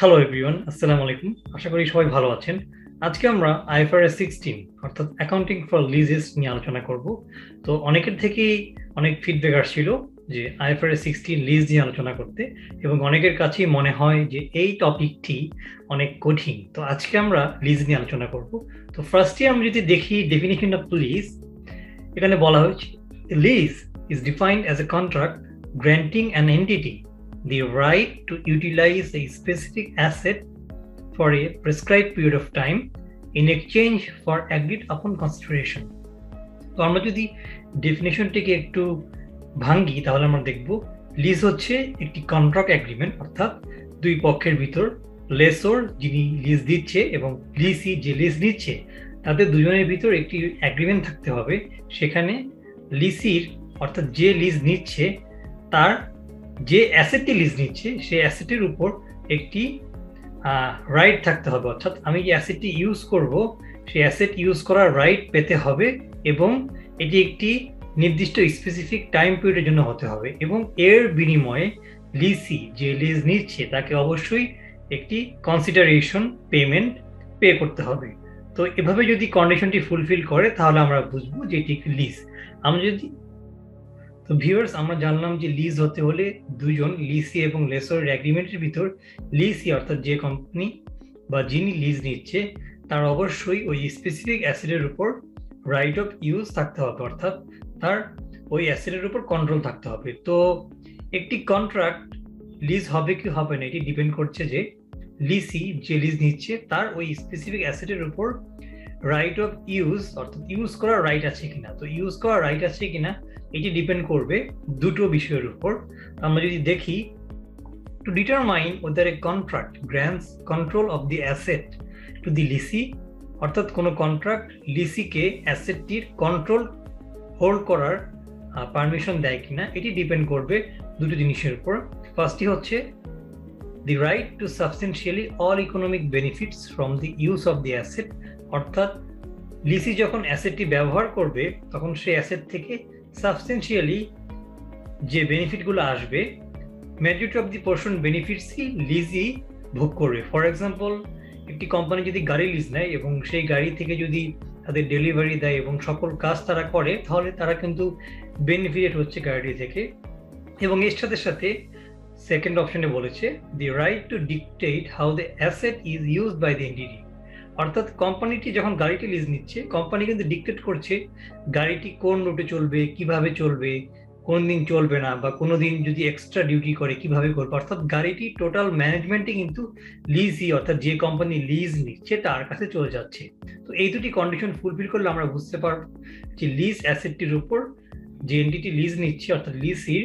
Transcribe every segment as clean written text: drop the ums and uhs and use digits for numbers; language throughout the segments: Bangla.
হ্যালো এভরিওয়ান, আসসালামু আলাইকুম। আশা করি সবাই ভালো আছেন। আজকে আমরা IFRS 16 অর্থাৎ অ্যাকাউন্টিং ফর লিজেস নিয়ে আলোচনা করব। তো অনেকের থেকেই অনেক ফিডব্যাক আসছিল যে IFRS 16 লিজ নিয়ে আলোচনা করতে, এবং অনেকের কাছেই মনে হয় যে এই টপিকটি অনেক কঠিন। তো আজকে আমরা লিজ নিয়ে আলোচনা করব। তো ফার্স্টে আমরা যদি দেখি ডেফিনিশন অফ লিজ, এখানে বলা হয়েছে lease is defined as a contract granting an entity the right to utilize a specific asset for a prescribed period of time in exchange for agreed upon consideration. তো আমরা যদি ডেফিনেশনটিকে একটু ভাঙি তাহলে আমরা দেখব লিজ হচ্ছে একটি কন্ট্রাক্ট এগ্রিমেন্ট, অর্থাৎ দুই পক্ষের ভিতর লেসর যিনি লিজ দিচ্ছে এবং লিসি যে লিজ নিচ্ছে তাদের দুজনের ভিতর একটি এগ্রিমেন্ট থাকতে হবে। সেখানে লিসির অর্থাৎ যে লিজ নিচ্ছে তার যে অ্যাসেটটি লিজ নিচ্ছে সেই অ্যাসেটের উপর একটি রাইট থাকতে হবে, অর্থাৎ আমি যে অ্যাসেটটি ইউজ করব সেই অ্যাসেট ইউজ করার রাইট পেতে হবে, এবং এটি একটি নির্দিষ্ট স্পেসিফিক টাইম পিরিয়ডের জন্য হতে হবে, এবং এর বিনিময়ে লিসি যে লিজ নিচ্ছে তাকে অবশ্যই একটি কনসিডারেশন পেমেন্ট পে করতে হবে। তো এভাবে যদি কন্ডিশনটি ফুলফিল করে তাহলে আমরা বুঝবো যে এটি একটি লিজ। আমরা যদি তো ভিউয়ার্স, আমরা জানলাম যে লিজ হতে হলে দুজন লিসি এবং লেসরের এগ্রিমেন্টের ভিতর লিসি অর্থাৎ যে কোম্পানি বা যিনি লিজ নিচ্ছে তার অবশ্যই ওই স্পেসিফিক অ্যাসেটের উপর রাইট অফ ইউজ থাকতে হবে, অর্থাৎ তার ওই অ্যাসেটের উপর কন্ট্রোল থাকতে হবে। তো একটি কন্ট্রাক্ট লিজ হবে কি হবে না এটি ডিপেন্ড করছে যে লিসি যে লিজ নিচ্ছে তার ওই স্পেসিফিক অ্যাসেটের উপর রাইট অফ ইউজ অর্থাৎ ইউজ করার রাইট আছে কিনা। তো ইউজ করার রাইট আছে কিনা এটি ডিপেন্ড করবে দুটো বিষয়ের উপর। আমরা যদি দেখি, to determine whether a contract grants control of the asset to the lessee, অর্থাৎ কোনো কন্ট্রাক্ট লিসিকে অ্যাসেটটির কন্ট্রোল হোল্ড করার পারমিশন দেয় কিনা এটি ডিপেন্ড করবে দুটো জিনিসের উপর। ফার্স্টই হচ্ছে the right to substantially all economic benefits from the use of the asset, অর্থাৎ লিসি যখন অ্যাসেটটি ব্যবহার করবে তখন সেই অ্যাসেট থেকে সাবস্টেন্সিয়ালি যে বেনিফিটগুলো আসবে মেজরিটি অফ দি পোর্শন বেনিফিটসই লিজই ভোগ করবে। ফর এক্সাম্পল, একটি কোম্পানি যদি গাড়ি লিজ নেয় এবং সেই গাড়ি থেকে যদি তাদের ডেলিভারি দেয় এবং সকল কাজ তারা করে তাহলে তারা কিন্তু বেনিফিট হচ্ছে গাড়ি থেকে। এবং এর সাথে সাথে সেকেন্ড অপশনে বলেছে the right to dictate how the asset is used by the entity, অর্থাৎ কোম্পানিটি যখন গাড়িটি লিজ নিচ্ছে কোম্পানি কিন্তু ডিকটেট করছে গাড়িটি কোন রুটে চলবে, কিভাবে চলবে, কোন দিন চলবে না, বা কোনো দিন যদি এক্সট্রা ডিউটি করে কিভাবে করবে, অর্থাৎ গাড়িটি টোটাল ম্যানেজমেন্টে কিন্তু লিজই অর্থাৎ যে কোম্পানি লিজ নিচ্ছে তার কাছে চলে যাচ্ছে। তো এই দুটি কন্ডিশন ফুলফিল করলে আমরা বুঝতে পারবো যে লিজ অ্যাসেটটির উপর যে এন্টিটি লিজ নিচ্ছে অর্থাৎ লিসির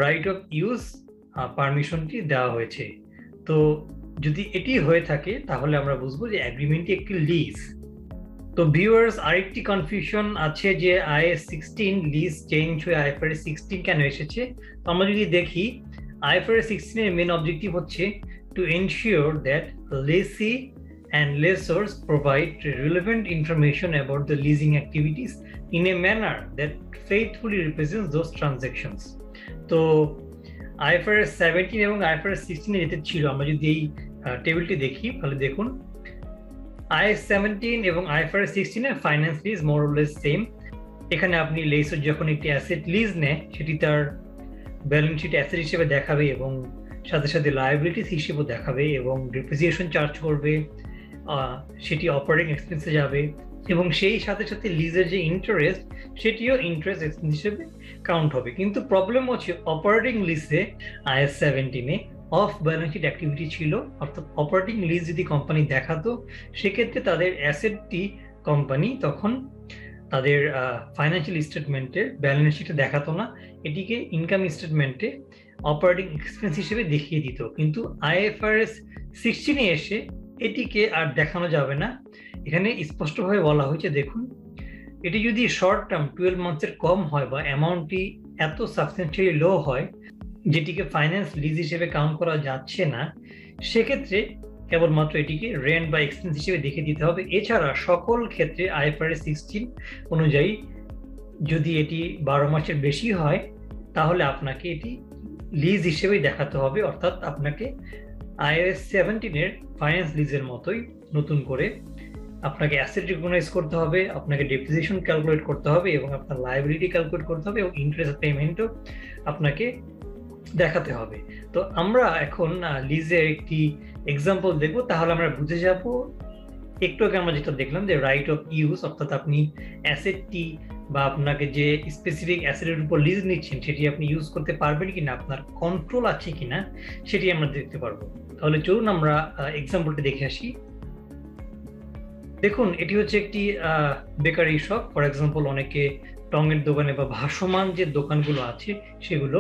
রাইট অফ ইউজ পারমিশনটি দেওয়া হয়েছে। তো যদি এটি হয়ে থাকে তাহলে আমরা বুঝবো যে এগ্রিমেন্টটি একটি লিজ। তো ভিউয়ার্স, আরেকটি কনফিউশন আছে যে IAS 16 লিজ চেঞ্জ হয়ে IFRS 16 কেন এসেছে। তো আমরা যদি দেখি IFRS 16 এর মেন অবজেক্টিভ হচ্ছে to ensure that lessee and lessors provide relevant information about the leasing activities in a manner that faithfully represents those transactions. তো IFRS 17 এবং IFRS 16 যেটা ছিল, আমরা যদি এই টেবিলটি দেখি তাহলে দেখুন IAS 17 এবং IFRS 16 এর finance lease more or less same. এখানে আপনি লেসর যখন একটি অ্যাসেট লিজ নেয় সেটি তার ব্যালেন্স শিট অ্যাসেট হিসেবে দেখাবে এবং সাথে সাথে লায়াবিলিটিস হিসেবেও দেখাবে এবং ডেপ্রিসিয়েশন চার্জ করবে, সেটি অপারেটিং এক্সপেন্সে যাবে, এবং সেই সাথে সাথে লিজের যে ইন্টারেস্ট সেটিও ইন্টারেস্ট এক্সপেন্স হিসেবে কাউন্ট হবে। কিন্তু প্রবলেম হচ্ছে অপারেটিং লিজে IAS 17 off balance sheet activity ছিল, অর্থাৎ অপারেটিং লিজ যদি কোম্পানি দেখাতো সেক্ষেত্রে তাদের অ্যাসেটটি কোম্পানি তখন তাদের ফাইন্যান্সিয়াল স্টেটমেন্টে ব্যালেন্স শিটে দেখাতো না, এটিকে ইনকাম স্টেটমেন্টে অপারেটিং এক্সপেন্স হিসেবে দেখিয়ে দিত। কিন্তু IFRS 16 এসে এটিকে আর দেখানো যাবে না। এখানে স্পষ্টভাবে বলা হয়েছে, দেখুন এটি যদি শর্ট টার্ম 12 মান্থসের কম হয় বা অ্যামাউন্টটি এত সাবস্টেন্সিয়ালি লো হয় যেটিকে ফাইন্যান্স লিজ হিসেবে কাউন্ট করা যাচ্ছে না, সেক্ষেত্রে কেবলমাত্র এটিকে রেন্ট বা এক্সপেন্স হিসেবে দেখে দিতে হবে। এছাড়া সকল ক্ষেত্রে IFRS 16 অনুযায়ী যদি এটি 12 মাসের বেশি হয় তাহলে আপনাকে এটি লিজ হিসেবেই দেখাতে হবে, অর্থাৎ আপনাকে IAS 17 এর ফাইন্যান্স লিজের মতোই নতুন করে আপনাকে অ্যাসেট রিকগনাইজ করতে হবে, আপনাকে ডেপ্রিসিয়েশন ক্যালকুলেট করতে হবে এবং আপনার লায়াবিলিটি ক্যালকুলেট করতে হবে এবং ইন্টারেস্ট পেমেন্টও আপনাকে দেখাতে হবে। তো আমরা এখন লিজের একটি এক্সাম্পল দেখব, তাহলে আমরা বুঝে যাব। একটু আগে আমরা যেটা দেখলাম যে রাইট অফ ইউজ, অর্থাৎ আপনি অ্যাসেটটি বা আপনাকে যে স্পেসিফিক অ্যাসেটের উপর লিজ নিচ্ছেন সেটি আপনি ইউজ করতে পারবেন কিনা, আপনার কন্ট্রোল আছে কিনা সেটি আমরা দেখতে পারবো। তাহলে চলুন আমরা এক্সাম্পলটি দেখে আসি। দেখুন, এটি হচ্ছে একটি বেকারি শপ। ফর এক্সাম্পল অনেকে টঙের দোকানে বা ভাসমান যে দোকানগুলো আছে সেগুলো।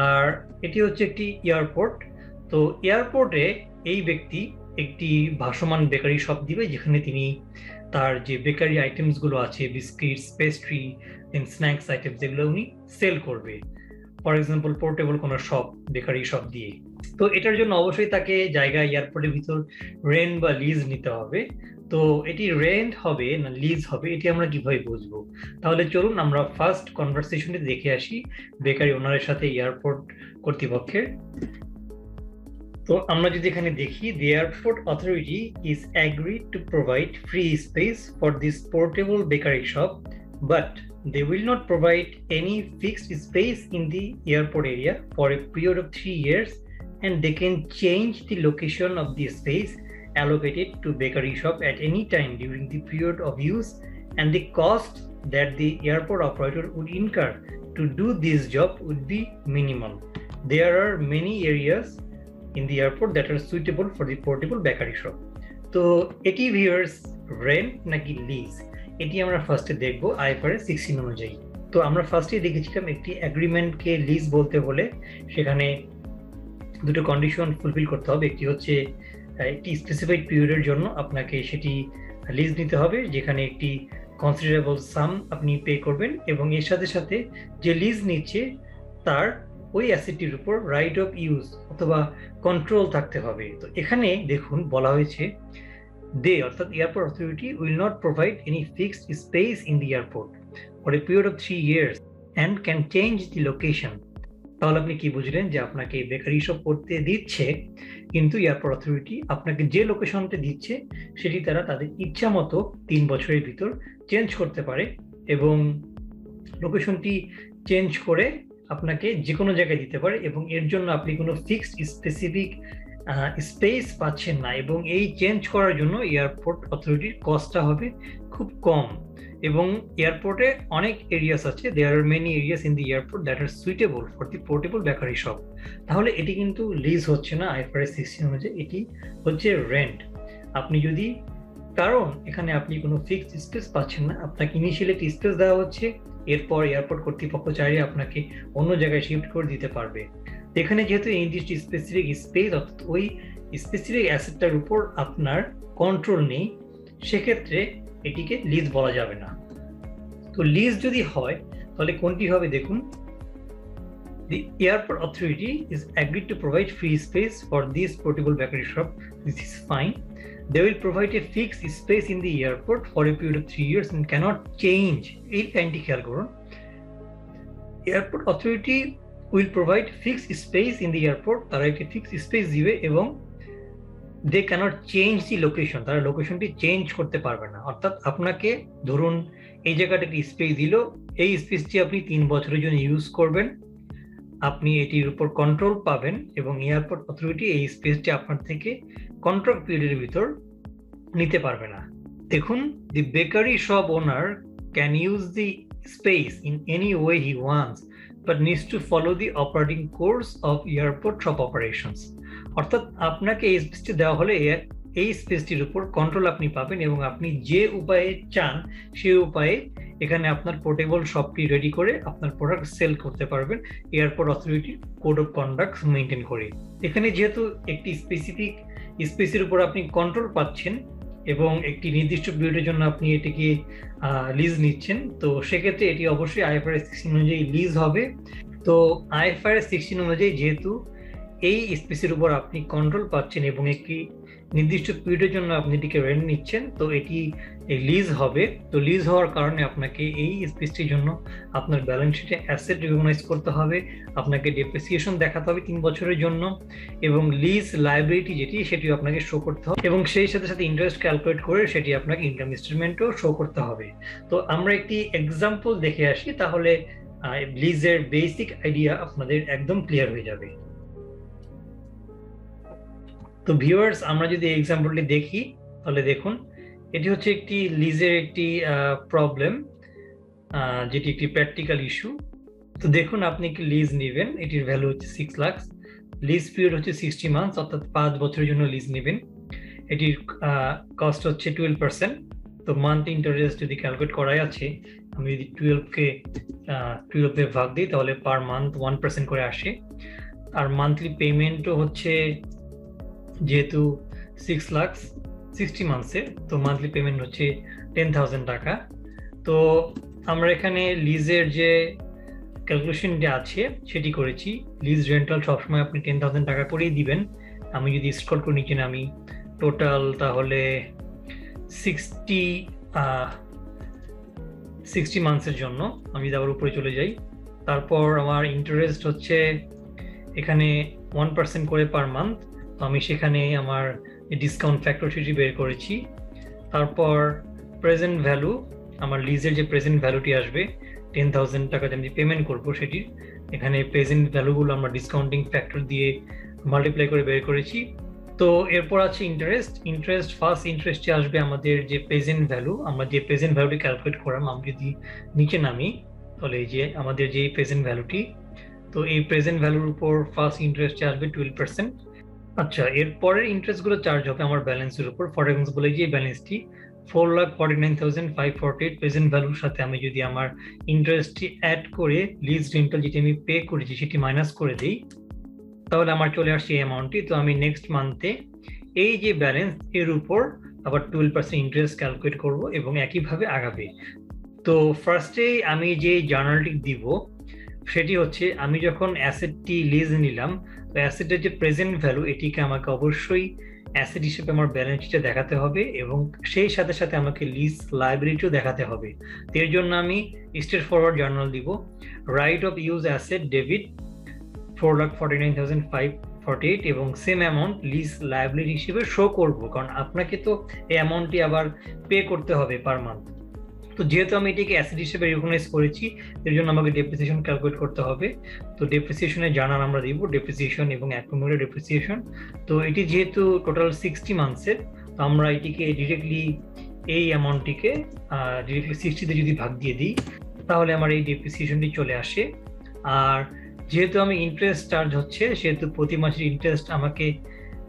আর এটি হচ্ছে একটি এয়ারপোর্ট। তো এয়ারপোর্টে এই ব্যক্তি একটি ভাসমান বেকারি শপ দিবে, যেখানে তিনি তার যে বেকারি আইটেমস গুলো আছে, বিস্কিটস, পেস্ট্রি, স্ন্যাক্স আইটেমস, এগুলো উনি সেল করবে। ফর এক্সাম্পল পোর্টেবল কোনো শপ, বেকারি শপ দিয়ে। তো এটার জন্য অবশ্যই তাকে জায়গা এয়ারপোর্টের ভিতর রেন্ট বা লিজ নিতে হবে। তো এটি রেন্ট হবে না লিজ হবে, এটি আমরা কিভাবে বুঝবো? তাহলে চলুন আমরা ফার্স্ট কনভারসেশনটি দেখে আসি বেকারি ওনারের সাথে এয়ারপোর্ট কর্তৃপক্ষের। তো আমরা যদি এখানে দেখি, the airport authority is agreed to provide free space for this portable bakery shop, but they will not provide any fixed space in the airport area for a period of 3 years, and they can change the location of the space allocated to bakery shop at any time during the period of use, and the cost that the airport operator would incur to do this job would be minimal. There are many areas in the airport that are suitable for the portable bakery shop. তো এটি ভিউয়ার্স রেন্ট নাকি লিজ, এটি আমরা ফার্স্টে দেখবো IFRS 16 অনুযায়ী। তো আমরা ফার্স্টে দেখেছিলাম একটি এগ্রিমেন্টকে লিজ বলতে হলে সেখানে দুটো কন্ডিশন ফুলফিল করতে হবে। একটি হচ্ছে একটি স্পেসিফাইড পিরিয়ডের জন্য আপনাকে সেটি লিজ নিতে হবে, যেখানে একটি কনসিডারেবল সাম আপনি পে করবেন, এবং এর সাথে সাথে যে লিজ নিচ্ছে তার ওই অ্যাসেটটির উপর রাইট অফ ইউজ অথবা কন্ট্রোল থাকতে হবে। তো এখানে দেখুন বলা হয়েছে দে, অর্থাৎ airport authority will not provide any fixed space in the airport for a period of 3 years and can change the location. তাহলে আপনি কি বুঝলেন যে আপনাকে বেকারি শপ করতে দিচ্ছে, কিন্তু এয়ারপোর্ট অথরিটি আপনাকে যে লোকেশনটা দিচ্ছে সেটি তারা তাদের ইচ্ছা মতো 3 বছরের ভিতর চেঞ্জ করতে পারে, এবং লোকেশনটি চেঞ্জ করে আপনাকে যে কোনো জায়গায় দিতে পারে, এবং এর জন্য আপনি কোনো ফিক্সড স্পেসিফিক স্পেস পাচ্ছেন না, এবং এই চেঞ্জ করার জন্য এয়ারপোর্ট অথরিটির কস্টটা হবে খুব কম। এবং এয়ারপোর্টে অনেক এরিয়াস আছে, there are many areas in the airport that are suitable for the portable bakery shop. তাহলে এটি কিন্তু লিজ হচ্ছে না IFRS 16 অনুযায়ী, এটি হচ্ছে রেন্ট। আপনি যদি, কারণ এখানে আপনি কোনো ফিক্সড স্পেস পাচ্ছেন না, আপনাকে ইনিশিয়ালি একটি স্পেস দেওয়া হচ্ছে, এরপর এয়ারপোর্ট কর্তৃপক্ষ চাইলে আপনাকে অন্য জায়গায় শিফট করে দিতে পারবে। এখানে যেহেতু এই নির্দিষ্ট স্পেসিফিক স্পেস, অর্থাৎ ওই স্পেসিফিক অ্যাসেটটার উপর আপনার কন্ট্রোল নেই, সেক্ষেত্রে এটিকে লিজ বলা যাবে না। তো লিজ যদি হয় তাহলে কোনটি হবে? দেখুন, the airport authority is agreed to provide free space for this portable bakery shop. This is fine. They will provide a fixed space in the airport for a period of 3 years and cannot change. এই লাইনটি খেয়াল করুন, airport authority will provide fixed space in the airport, তারা একটি ফিক্সড স্পেস দিবে, এবং they can't change the location, তারা লোকেশনটি চেঞ্জ করতে পারবে না। অর্থাৎ আপনাকে ধরুন এই জায়গাটা একটি স্পেস দিল, এই স্পেসটি আপনি 3 বছরের জন্য ইউজ করবেন, আপনি এটির উপর কন্ট্রোল পাবেন, এবং এয়ারপোর্ট অথরিটি এই স্পেসটি আপনার থেকে কন্ট্রাক্ট পিরিয়ডের ভিতর নিতে পারবে না। দেখুন, the bakery shop owner can use the space in any way he wants but needs to follow the operating course of airport shop operations. অর্থাৎ আপনাকে এই স্পেসটি দেওয়া হলে এই স্পেসটির উপর কন্ট্রোল আপনি পাবেন, এবং আপনি যে উপায়ে চান সেই উপায়ে এখানে আপনার পোর্টেবল শপটি রেডি করে আপনার প্রোডাক্ট সেল করতে পারবেন এয়ারপোর্ট অথরিটির কোড অফ কন্ডাক্ট মেনটেন করে। এখানে যেহেতু একটি স্পেসিফিক স্পেসের উপর আপনি কন্ট্রোল পাচ্ছেন এবং একটি নির্দিষ্ট পিরিয়ডের জন্য আপনি এটিকে লিজ নিচ্ছেন, তো সেক্ষেত্রে এটি অবশ্যই IFRS 16 অনুযায়ী লিজ হবে। তো IFRS 16 অনুযায়ী যেহেতু এই স্পেসের উপর আপনি কন্ট্রোল পাচ্ছেন এবং একটি নির্দিষ্ট পিরিয়ডের জন্য আপনি এটিকে রেন্ট নিচ্ছেন, তো এটি লিজ হবে। তো লিজ হওয়ার কারণে আপনাকে এই স্পেসটির জন্য আপনার ব্যালেন্স শিটে অ্যাসেট রিকগনাইজ করতে হবে, আপনাকে ডেপ্রিসিয়েশন দেখাতে হবে 3 বছরের জন্য, এবং লিজ লায়াবিলিটি যেটি সেটিও আপনাকে শো করতে হবে, এবং সেই সাথে সাথে ইন্টারেস্ট ক্যালকুলেট করে সেটি আপনাকে ইনকাম স্টেটমেন্টও শো করতে হবে। তো আমরা একটি এক্সাম্পল দেখে আসি, তাহলে লিজের বেসিক আইডিয়া আপনাদের একদম ক্লিয়ার হয়ে যাবে। তো ভিউয়ার্স, আমরা যদি এই এক্সাম্পলটি দেখি তাহলে দেখুন, এটি হচ্ছে একটি লিজের একটি প্রবলেম, যেটি একটি প্র্যাকটিক্যাল ইস্যু। তো দেখুন, আপনি একটি লিজ নেবেন, এটির ভ্যালু হচ্ছে 6 লাখ, লিজ পিরিয়ড হচ্ছে 60 মান্থস, অর্থাৎ 5 বছরের জন্য লিজ নেবেন। এটির কস্ট হচ্ছে 12%। তো মান্থলি ইন্টারেস্ট যদি ক্যালকুলেট করাই আছে, আমি যদি 12 ভাগ দিই তাহলে পার মান্থ 1% করে আসে। আর মান্থলি পেমেন্টও হচ্ছে, যেহেতু 6 লাখ 60 মান্থসের, তো মান্থলি পেমেন্ট হচ্ছে 10,000 টাকা। তো আমরা এখানে লিজের যে ক্যালকুলেশনটা আছে সেটি করেছি। লিজ রেন্টাল সবসময় আপনি 10,000 টাকা করেই দিবেন। আমি যদি স্ক্রল করে নিচে নামি, টোটাল তাহলে 60 মান্থসের জন্য আমি আবার উপরে চলে যাই। তারপর আমার ইন্টারেস্ট হচ্ছে এখানে 1% করে পার মান্থ, তো আমি সেখানে আমার ডিসকাউন্ট ফ্যাক্টর সেটি বের করেছি। তারপর প্রেজেন্ট ভ্যালু, আমার লিজের যে প্রেজেন্ট ভ্যালুটি আসবে 10,000 টাকা যে আমি পেমেন্ট করবো সেটির, এখানে প্রেজেন্ট ভ্যালুগুলো আমরা ডিসকাউন্টিং ফ্যাক্টর দিয়ে মাল্টিপ্লাই করে বের করেছি। তো এরপর আছে ইন্টারেস্ট ফার্স্ট ইন্টারেস্টে আসবে আমাদের যে প্রেজেন্ট ভ্যালু, আমরা যে প্রেজেন্ট ভ্যালুটি ক্যালকুলেট করলাম, আমি যদি নিচে নামি তাহলে এই যে আমাদের যে প্রেজেন্ট ভ্যালুটি, তো এই প্রেজেন্ট ভ্যালুর উপর ফার্স্ট ইন্টারেস্টে আসবে 12%। আচ্ছা, এরপরের ইন্টারেস্টগুলো চার্জ হবে আমার ব্যালেন্সের উপর। ফর এক্সাম্পল, এই যে ব্যালেন্সটি 4,49,548 প্রেজেন্ট ভ্যালুর সাথে আমি যদি আমার ইন্টারেস্টটি অ্যাড করে লিজ রেন্টাল যেটি আমি পে করেছি সেটি মাইনাস করে দিই, তাহলে আমার চলে আসছে এই অ্যামাউন্টটি। তো আমি নেক্সট মান্থে এই যে ব্যালেন্স এর উপর আবার 12% ইন্টারেস্ট ক্যালকুলেট করব এবং একইভাবে আগাবে। তো ফার্স্টে আমি যে জার্নালটি দিব সেটি হচ্ছে, আমি যখন অ্যাসেটটি লিজ নিলাম, তো অ্যাসেটের যে প্রেজেন্ট ভ্যালু এটিকে আমাকে অবশ্যই অ্যাসেট হিসেবে আমার ব্যালেন্স শিটে দেখাতে হবে, এবং সেই সাথে সাথে আমাকে লিজ লায়াবিলিটিও দেখাতে হবে। তো এর জন্য আমি স্ট্রেট ফরওয়ার্ড জার্নাল দিব। Right of use asset debit 4,49,548 এবং সেম অ্যামাউন্ট লিজ লায়াবিলিটি হিসেবে শো করব, কারণ আপনাকে তো এই অ্যামাউন্টটি আবার পে করতে হবে পার মান্থ। তো যেহেতু আমি এটিকে অ্যাসেট হিসেবে রিকগনাইজ করেছি, এর জন্য আমাকে ডেপ্রিসিয়েশন ক্যালকুলেট করতে হবে। তো ডেপ্রিসিয়েশনের জার্নাল আমরা দিব, ডেপ্রিসিয়েশন এবং অ্যাকুমুলেটেড ডেপ্রিসিয়েশন। তো এটি যেহেতু টোটাল 60 মান্থসের, তো আমরা এটিকে ডিরেক্টলি এই অ্যামাউন্টটিকে ডিরেক্টলি 60-তে যদি ভাগ দিয়ে দিই তাহলে আমার এই ডেপ্রিসিয়েশনটি চলে আসে। আর যেহেতু আমি ইন্টারেস্ট চার্জ হচ্ছে, সেহেতু প্রতি মাসের ইন্টারেস্ট আমাকে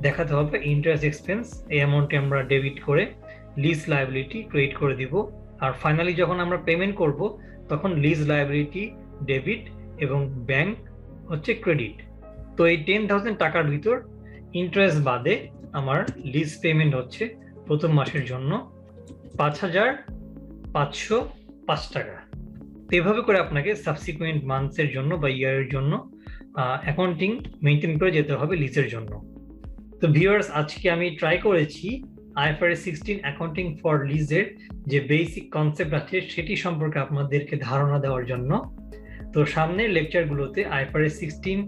দেখাতে হবে। ইন্টারেস্ট এক্সপেন্স এই অ্যামাউন্টটি আমরা ডেবিট করে লিজ লায়াবিলিটি ক্রেডিট করে দিব। আর ফাইনালি যখন আমরা পেমেন্ট করব তখন লিজ লায়াবিলিটি ডেবিট এবং ব্যাংক হচ্ছে ক্রেডিট। তো এই 10,000 টাকার ভিতর ইন্টারেস্ট বাদে আমার লিজ পেমেন্ট হচ্ছে প্রথম মাসের জন্য 5,505 টাকা। তো এভাবে করে আপনাকে সাবসিকুয়েন্ট মান্থসের জন্য বা ইয়ারের জন্য অ্যাকাউন্টিং মেনটেন করে যেতে হবে লিজের জন্য। তো ভিউয়ার্স, আজকে আমি ট্রাই করেছি IFRS 16 অ্যাকাউন্টিং ফর লিজের যে বেসিক কনসেপ্ট আছে সেটি সম্পর্কে আপনাদেরকে ধারণা দেওয়ার জন্য। তো সামনের লেকচারগুলোতে IFRS 16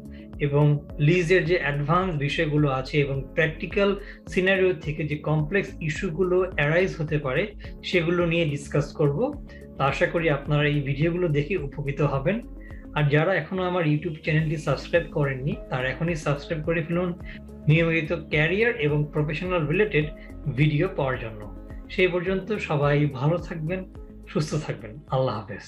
এবং লিজের যে অ্যাডভান্স বিষয়গুলো আছে এবং প্র্যাকটিক্যাল সিনারিও থেকে যে কমপ্লেক্স ইস্যুগুলো অ্যারাইজ হতে পারে সেগুলো নিয়ে ডিসকাস করব। তো আশা করি আপনারা এই ভিডিওগুলো দেখে উপকৃত হবেন। আর যারা এখনো আমার ইউটিউব চ্যানেলটি সাবস্ক্রাইব করেননি তারা এখনই সাবস্ক্রাইব করে ফেলুন নিয়মিত ক্যারিয়ার এবং প্রফেশনাল রিলেটেড ভিডিও পাওয়ার জন্য। সেই পর্যন্ত সবাই ভালো থাকবেন, সুস্থ থাকবেন। আল্লাহ হাফেজ।